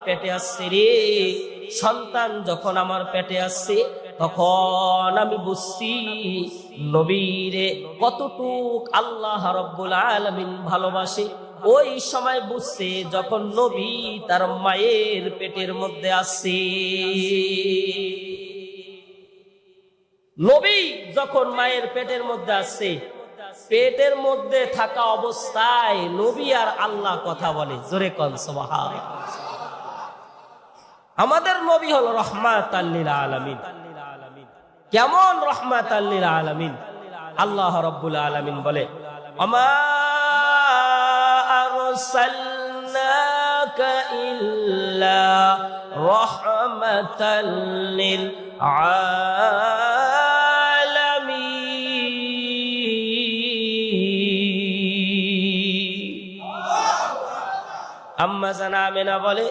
পেটে আসছে রে, সন্তান যখন আমার পেটে আসছে তখন আমি বুঝছি নবীরে কতটুক আল্লাহ রাব্বুল আলামিন ভালোবাসে। ওই সময় বুঝছে যখন নবী তার মায়ের পেটের মধ্যে আসছে। নবী যখন মায়ের পেটের মধ্যে আসছে, পেটের মধ্যে থাকা অবস্থায় নবী আর আল্লাহ কথা বলে। জোরে কোন সুবহানাল্লাহ। আমাদের নবী হলো রাহমাতাল লিল আলামিন। কেমন রাহমাতাল লিল আলামিন? আল্লাহ রাব্বুল আলামিন বলে, আমা আরসালনাকা ইল্লা রাহমাতাল লিল আলামিন। আম্মা জানা আমেনা বলে,